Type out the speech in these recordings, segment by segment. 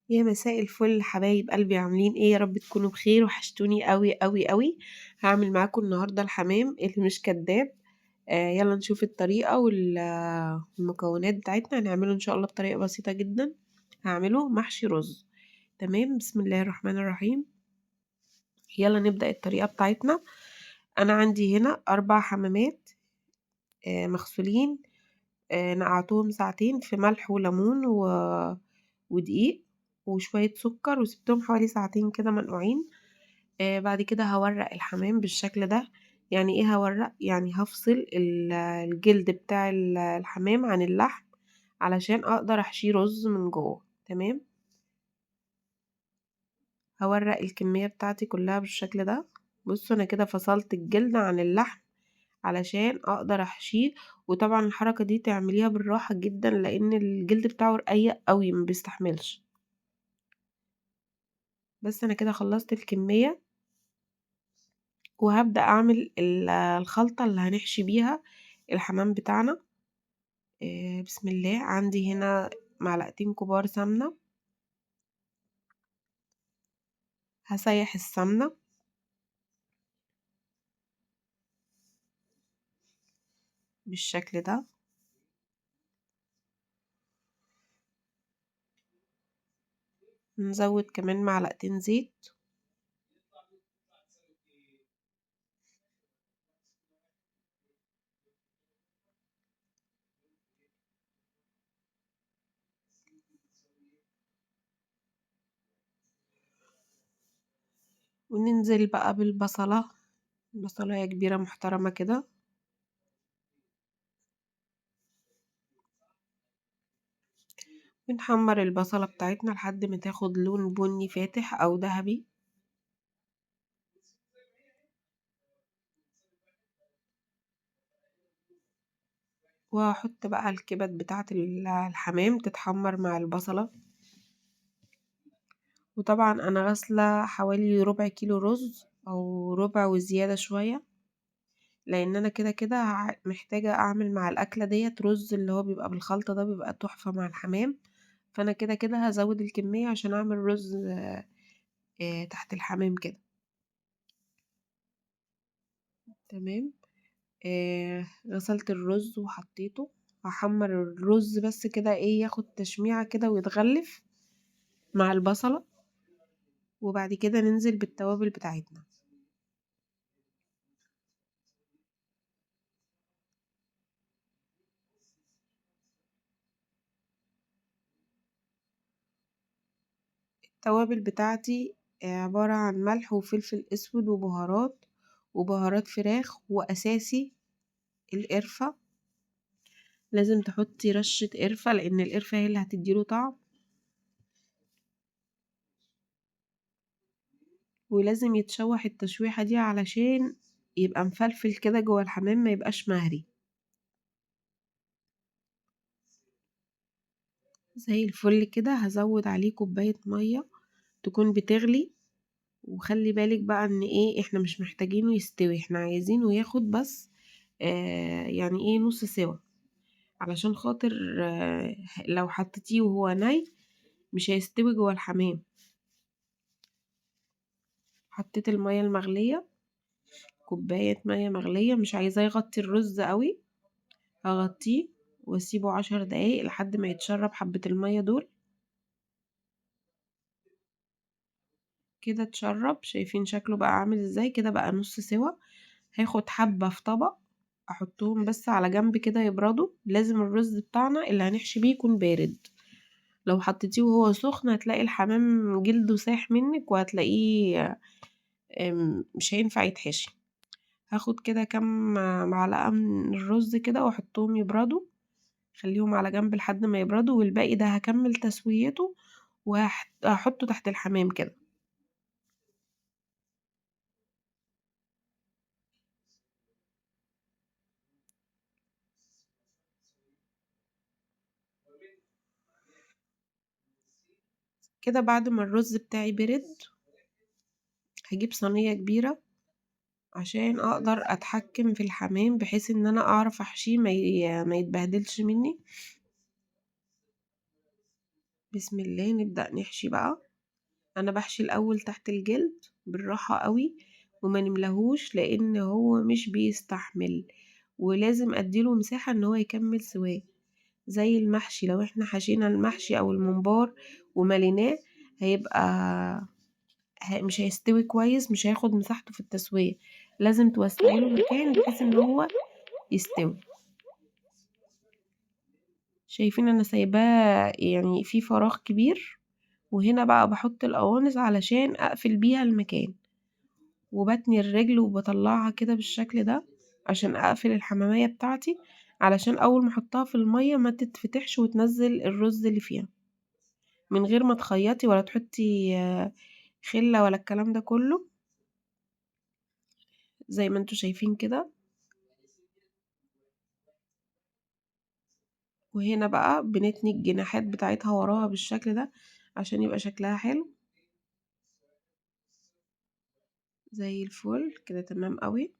يا مساء الفل حبايب قلبي، عاملين ايه؟ يا رب تكونوا بخير، وحشتوني قوي قوي قوي. هعمل معاكم النهارده الحمام اللي مش كداب. يلا نشوف الطريقه والمكونات بتاعتنا. هنعمله ان شاء الله بطريقه بسيطه جدا. هعمله محشي رز. تمام، بسم الله الرحمن الرحيم. يلا نبدأ الطريقه بتاعتنا. انا عندي هنا 4 حمامات مغسولين. نقعتهم ساعتين في ملح وليمون ودقيق وشوية سكر، وسبتهم حوالي ساعتين كده منقوعين. بعد كده هورق الحمام بالشكل ده. يعني ايه هورق؟ يعني هفصل الجلد بتاع الحمام عن اللحم علشان اقدر احشيه رز من جوه. تمام، هورق الكمية بتاعتي كلها بالشكل ده. بصوا انا كده فصلت الجلد عن اللحم علشان اقدر احشيه. وطبعا الحركة دي تعمليها بالراحة جدا لان الجلد بتاعه رقيق قوي ما بيستحملش. بس انا كده خلصت الكمية، وهبدأ اعمل الخلطة اللي هنحشي بيها الحمام بتاعنا. بسم الله. عندي هنا معلقتين كبار سمنة. هسيح السمنة بالشكل ده. نزود كمان معلقتين زيت. وننزل بقى بالبصلة، بصلاية كبيرة محترمة كده. ونحمر البصلة بتاعتنا لحد ما تاخد لون بني فاتح او ذهبي. وهحط بقى الكبد بتاعت الحمام تتحمر مع البصلة. وطبعا انا غاسلة حوالي ربع كيلو رز او ربع وزيادة شوية، لان انا كده كده محتاجة اعمل مع الاكلة ديت رز اللي هو بيبقى بالخلطة ده، بيبقى تحفة مع الحمام. فانا كده كده هزود الكمية عشان اعمل رز تحت الحمام كده. تمام. غسلت الرز وحطيته. هحمر الرز بس كده، ايه، ياخد تشميعة كده ويتغلف مع البصلة. وبعد كده ننزل بالتوابل بتاعتنا. التوابل بتاعتي عبارة عن ملح وفلفل اسود وبهارات فراخ، واساسي القرفة. لازم تحطي رشة قرفة لان القرفة هي اللي هتديله طعم. ولازم يتشوح التشويحة دي علشان يبقى مفلفل كده جوه الحمام، ما يبقاش مهري. زي الفل كده. هزود عليه كوباية مية تكون بتغلي. وخلي بالك بقى ان ايه، احنا مش محتاجينه يستوي، احنا عايزينه ياخد بس يعني ايه، نص سوا. علشان خاطر لو حطيتيه وهو ني مش هيستوي جوه الحمام. حطيت المية المغلية، كوباية مية مغلية. مش عايزاه يغطي الرز قوي، هغطيه واسيبه 10 دقايق لحد ما يتشرب حبة المية دول. كده اتشرب، شايفين شكله بقى عامل ازاي؟ كده بقى نص سوا. هاخد حبة في طبق احطهم بس على جنب كده يبردوا. لازم الرز بتاعنا اللي هنحشي بيه يكون بارد. لو حطيتيه وهو سخن هتلاقي الحمام جلده ساح منك، وهتلاقيه مش هينفع يتحشي. هاخد كده كام معلقة من الرز كده واحطهم يبردوا. خليهم على جنب لحد ما يبردوا، والباقي ده هكمل تسويته وهحطه تحت الحمام كده. كده بعد ما الرز بتاعي برد، هجيب صينية كبيرة عشان اقدر اتحكم في الحمام، بحيث ان انا اعرف احشيه ما يتبهدلش مني. بسم الله نبدأ نحشي بقى. انا بحشي الاول تحت الجلد بالراحة قوي، وما نملهوش لان هو مش بيستحمل، ولازم اديله مساحة ان هو يكمل سواه. زي المحشي، لو احنا حشينا المحشي او الممبار ومليناه، هيبقى مش هيستوي كويس، مش هياخد مساحته في التسوية. لازم توسعي له مكان بحيث ان هو يستوي. شايفين انا سايباه يعني في فراغ كبير، وهنا بقى بحط القوانص علشان اقفل بيها المكان، وبتني الرجل وبطلعها كده بالشكل ده عشان اقفل الحمامية بتاعتي، علشان اول ما احطها في المية ما تتفتحش وتنزل الرز اللي فيها، من غير ما تخيطي ولا تحطي خلة ولا الكلام ده كله. زي ما انتوا شايفين كده. وهنا بقى بنتني الجناحات بتاعتها وراها بالشكل ده عشان يبقى شكلها حلو زي الفل كده. تمام قوي.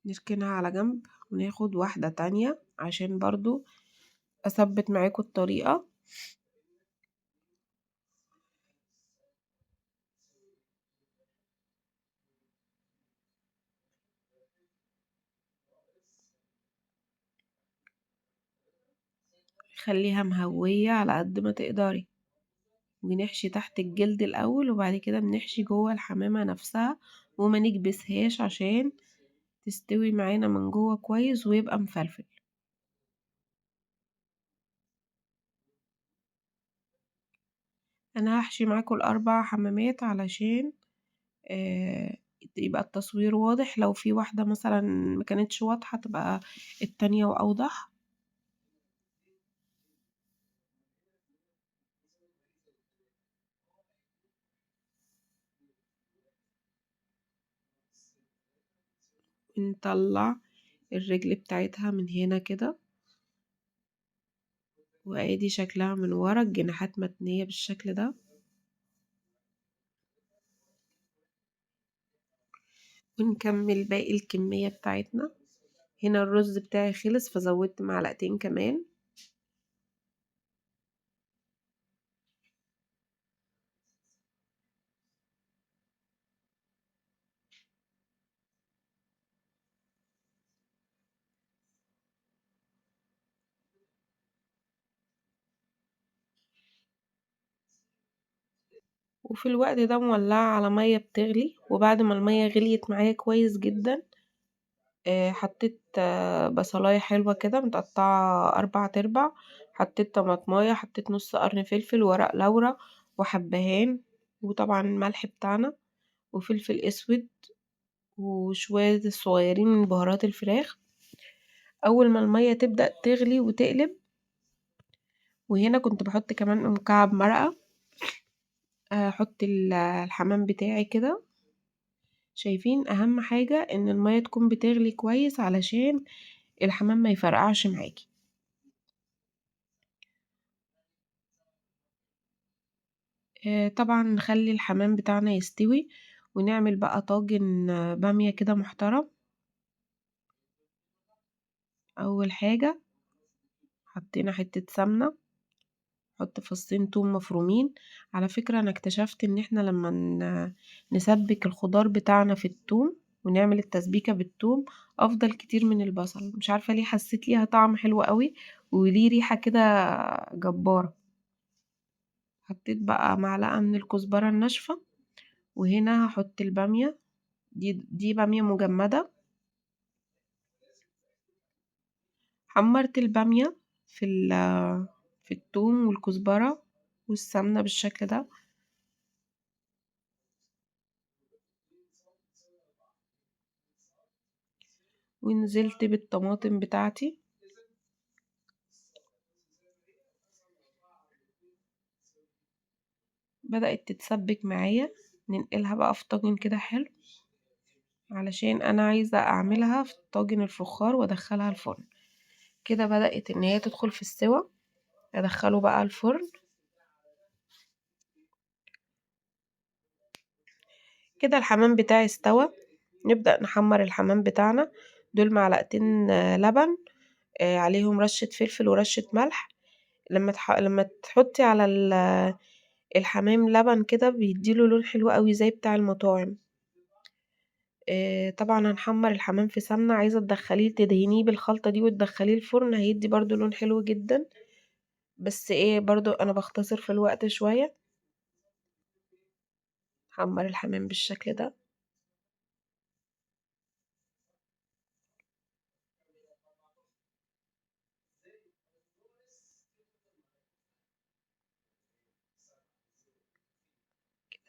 نركنها على جنب وناخد واحدة تانية عشان برضو اثبت معاكم الطريقة. خليها مهوية على قد ما تقدري، ونحشي تحت الجلد الاول وبعد كده بنحشي جوه الحمامة نفسها، وما نكبسهاش عشان تستوي معانا من جوه كويس ويبقى مفلفل. انا هحشي معاكم الاربع حمامات علشان آه يبقى التصوير واضح. لو في واحدة مثلا ما كانتش واضحة تبقى التانية واوضح. نطلع الرجل بتاعتها من هنا كده، وادي شكلها من ورا، الجناحات متنية بالشكل ده. ونكمل باقي الكمية بتاعتنا. هنا الرز بتاعي خلص فزودت معلقتين كمان. وفي الوقت ده مولعة على مية بتغلي، وبعد ما المية غليت معايا كويس جدا حطيت بصلاية حلوة كده متقطعة 4 تربع، حطيت طماطماية، حطيت نص قرن فلفل، ورق لورا، وحبهان، وطبعا الملح بتاعنا، وفلفل اسود، وشوية صغيرين من بهارات الفراخ. اول ما المية تبدأ تغلي وتقلب، وهنا كنت بحط كمان مكعب مرقة. احط الحمام بتاعي كده. شايفين اهم حاجة ان المية تكون بتغلي كويس علشان الحمام ما يفرقعش معاكي. طبعا نخلي الحمام بتاعنا يستوي، ونعمل بقى طاجن بامية كده محترم. اول حاجة حطينا حتة سمنة، حط فصين توم مفرومين. على فكرة انا اكتشفت ان احنا لما نسبك الخضار بتاعنا في التوم ونعمل التسبيكة بالثوم افضل كتير من البصل. مش عارفة ليه، حسيت ليها طعم حلو قوي وليه ريحة كده جبارة. حطيت بقى معلقة من الكزبرة الناشفة. وهنا هحط البامية، دي بامية مجمدة. حمرت البامية في في الثوم والكزبرة والسمنة بالشكل ده. ونزلت بالطماطم بتاعتي. بدأت تتسبك معايا. ننقلها بقى في طاجن كده حلو، علشان انا عايزة اعملها في طاجن الفخار وادخلها الفرن. كده بدأت ان هي تدخل في السوا. ادخله بقى الفرن. كده الحمام بتاعي استوى. نبدأ نحمر الحمام بتاعنا. دول معلقتين لبن، عليهم رشة فلفل ورشة ملح. لما تحطي على الحمام لبن كده بيديله لون حلو قوي زي بتاع المطاعم. طبعا هنحمر الحمام في سمنة، عايزة تدخليه تدهنيه بالخلطة دي وتدخليه الفرن هيدي برضو لون حلو جدا. بس ايه برضو انا بختصر في الوقت شوية. حمر الحمام بالشكل ده.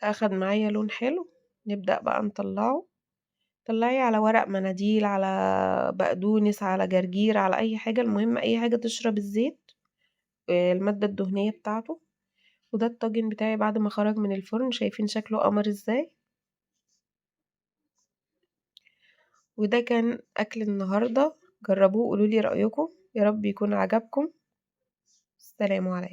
اخد معايا لون حلو. نبدأ بقى نطلعه. طلعي على ورق مناديل، على بقدونس، على جرجير، على اي حاجة، المهم اي حاجة تشرب الزيت، المادة الدهنية بتاعته. وده الطاجن بتاعي بعد ما خرج من الفرن، شايفين شكله قمر ازاي. وده كان اكل النهاردة، جربوه قولولي رأيكم، يا رب يكون عجبكم. السلام عليكم.